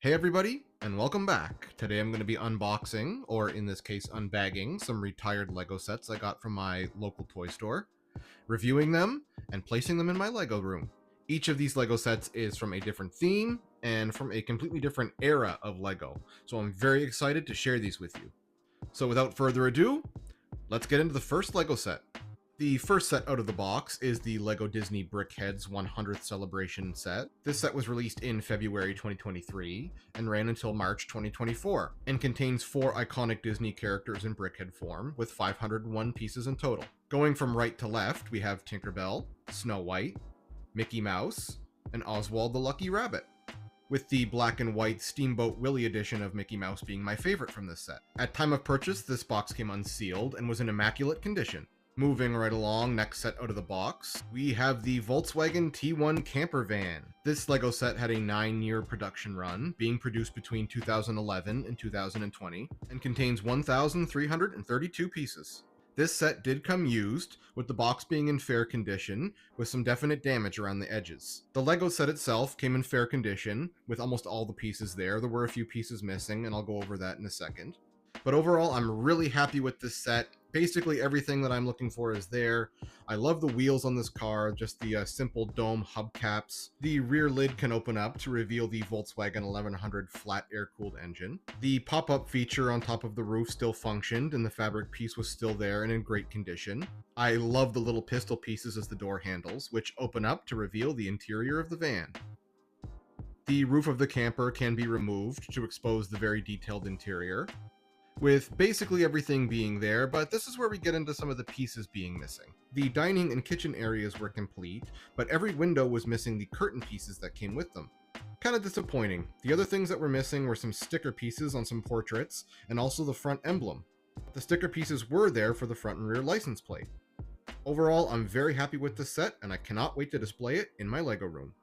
Hey everybody, and welcome back. Today I'm going to be unboxing, or in this case unbagging, some retired LEGO sets I got from my local toy store, reviewing them, and placing them in my LEGO room. Each of these LEGO sets is from a different theme, and from a completely different era of LEGO, so I'm very excited to share these with you. So without further ado, let's get into the first LEGO set. The first set out of the box is the LEGO Disney Brickhead's 100th celebration set. This set was released in February 2023 and ran until March 2024, and contains 4 iconic Disney characters in brickhead form, with 501 pieces in total. Going from right to left, we have Tinkerbell, Snow White, Mickey Mouse, and Oswald the Lucky Rabbit, with the black and white Steamboat Willie edition of Mickey Mouse being my favorite from this set. At time of purchase, this box came unsealed and was in immaculate condition. Moving right along, next set out of the box, we have the Volkswagen T1 camper van. This LEGO set had a 9-year production run, being produced between 2011 and 2020, and contains 1,332 pieces. This set did come used, with the box being in fair condition, with some definite damage around the edges. The LEGO set itself came in fair condition, with almost all the pieces there. There were a few pieces missing, and I'll go over that in a second. But overall, I'm really happy with this set. Basically everything that I'm looking for is there. I love the wheels on this car, just the simple dome hubcaps. The rear lid can open up to reveal the Volkswagen 1100 flat air-cooled engine. The pop-up feature on top of the roof still functioned, and the fabric piece was still there and in great condition. I love the little pistol pieces as the door handles, which open up to reveal the interior of the van. The roof of the camper can be removed to expose the very detailed interior, with basically everything being there, but this is where we get into some of the pieces being missing. The dining and kitchen areas were complete, but every window was missing the curtain pieces that came with them. Kind of disappointing. The other things that were missing were some sticker pieces on some portraits, and also the front emblem. The sticker pieces were there for the front and rear license plate. Overall, I'm very happy with this set, and I cannot wait to display it in my LEGO room.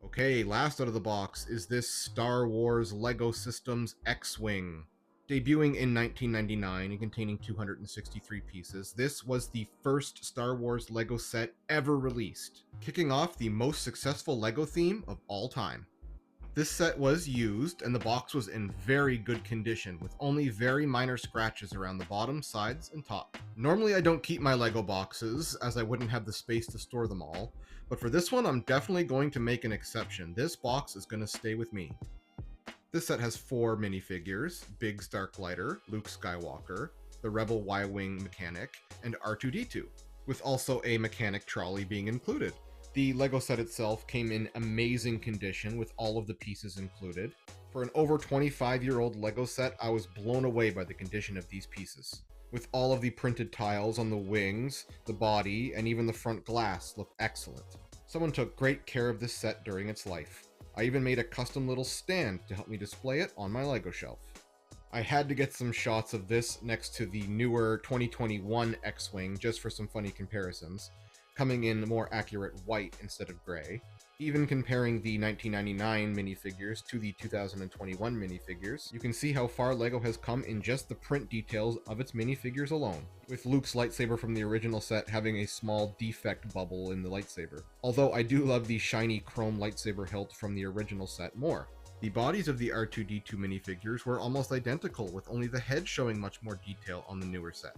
Okay, last out of the box is this Star Wars LEGO Systems X-Wing. Debuting in 1999 and containing 263 pieces, this was the first Star Wars LEGO set ever released, kicking off the most successful LEGO theme of all time. This set was used, and the box was in very good condition, with only very minor scratches around the bottom, sides, and top. Normally I don't keep my LEGO boxes, as I wouldn't have the space to store them all, but for this one I'm definitely going to make an exception. This box is going to stay with me. This set has 4 minifigures: Biggs Darklighter, Luke Skywalker, the Rebel Y-Wing mechanic, and R2-D2, with also a mechanic trolley being included. The LEGO set itself came in amazing condition with all of the pieces included. For an over 25-year-old LEGO set, I was blown away by the condition of these pieces. With all of the printed tiles on the wings, the body, and even the front glass look excellent. Someone took great care of this set during its life. I even made a custom little stand to help me display it on my LEGO shelf. I had to get some shots of this next to the newer 2021 X-Wing just for some funny comparisons, coming in more accurate white instead of gray. Even comparing the 1999 minifigures to the 2021 minifigures, you can see how far LEGO has come in just the print details of its minifigures alone, with Luke's lightsaber from the original set having a small defect bubble in the lightsaber. Although I do love the shiny chrome lightsaber hilt from the original set more. The bodies of the R2-D2 minifigures were almost identical, with only the head showing much more detail on the newer set.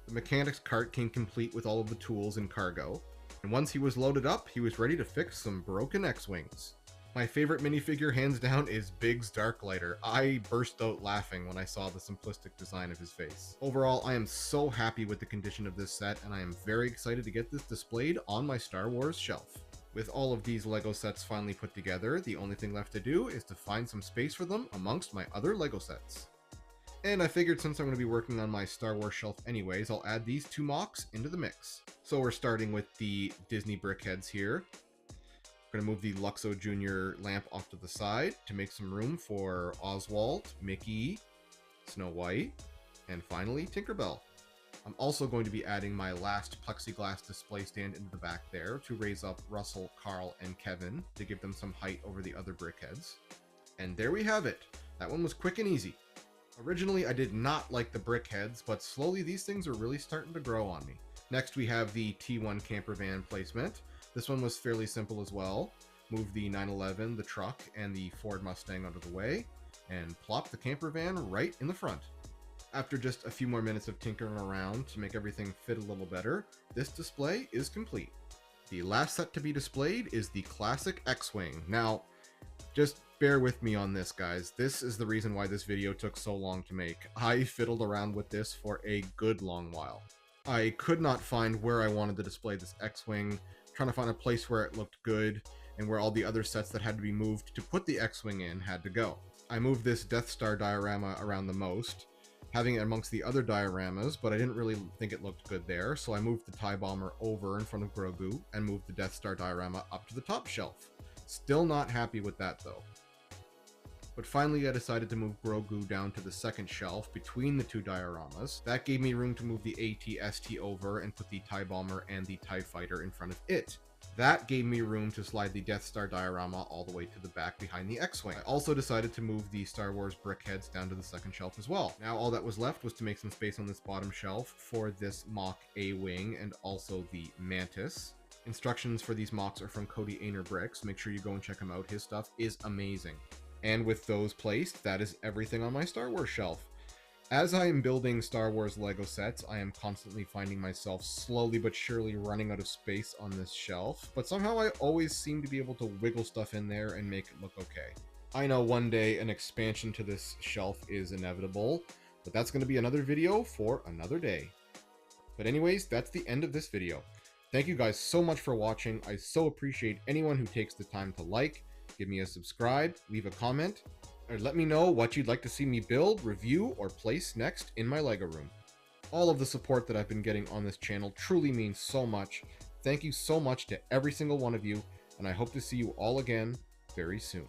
The mechanic's cart came complete with all of the tools and cargo, and once he was loaded up, he was ready to fix some broken X-Wings. My favorite minifigure hands down is Biggs Darklighter. I burst out laughing when I saw the simplistic design of his face. Overall, I am so happy with the condition of this set, and I am very excited to get this displayed on my Star Wars shelf. With all of these LEGO sets finally put together, the only thing left to do is to find some space for them amongst my other LEGO sets. And I figured since I'm going to be working on my Star Wars shelf anyways, I'll add these 2 MOCs into the mix. So we're starting with the Disney Brickheads here. I'm going to move the Luxo Jr. lamp off to the side to make some room for Oswald, Mickey, Snow White, and finally Tinkerbell. I'm also going to be adding my last plexiglass display stand into the back there to raise up Russell, Carl, and Kevin to give them some height over the other Brickheads. And there we have it. That one was quick and easy. Originally, I did not like the Brickheads, but slowly these things are really starting to grow on me. Next, we have the T1 camper van placement. This one was fairly simple as well. move the 911, the truck, and the Ford Mustang out of the way, and plop the camper van right in the front. After just a few more minutes of tinkering around to make everything fit a little better, this display is complete. The last set to be displayed is the classic X-Wing. Now, just bear with me on this, guys. This is the reason why this video took so long to make. I fiddled around with this for a good long while. I could not find where I wanted to display this X-Wing, trying to find a place where it looked good, and where all the other sets that had to be moved to put the X-Wing in had to go. I moved this Death Star diorama around the most, having it amongst the other dioramas, but I didn't really think it looked good there, so I moved the TIE Bomber over in front of Grogu and moved the Death Star diorama up to the top shelf. Still not happy with that though. But finally I decided to move Grogu down to the second shelf between the two dioramas. That gave me room to move the AT-ST over and put the TIE Bomber and the TIE Fighter in front of it. That gave me room to slide the Death Star diorama all the way to the back behind the X-Wing. I also decided to move the Star Wars brickheads down to the second shelf as well. Now all that was left was to make some space on this bottom shelf for this mock A-Wing and also the Mantis. Instructions for these mocks are from Cody Ainer Bricks. Make sure you go and check him out. His stuff is amazing. And with those placed, that is everything on my Star Wars shelf. As I am building Star Wars Lego sets, I am constantly finding myself slowly but surely running out of space on this shelf, but somehow I always seem to be able to wiggle stuff in there and make it look okay. I know one day an expansion to this shelf is inevitable, but that's going to be another video for another day. But anyways, that's the end of this video. Thank you guys so much for watching. I so appreciate anyone who takes the time to like, give me a subscribe, leave a comment, or let me know what you'd like to see me build, review, or place next in my Lego room. All of the support that I've been getting on this channel truly means so much. Thank you so much to every single one of you, and I hope to see you all again very soon.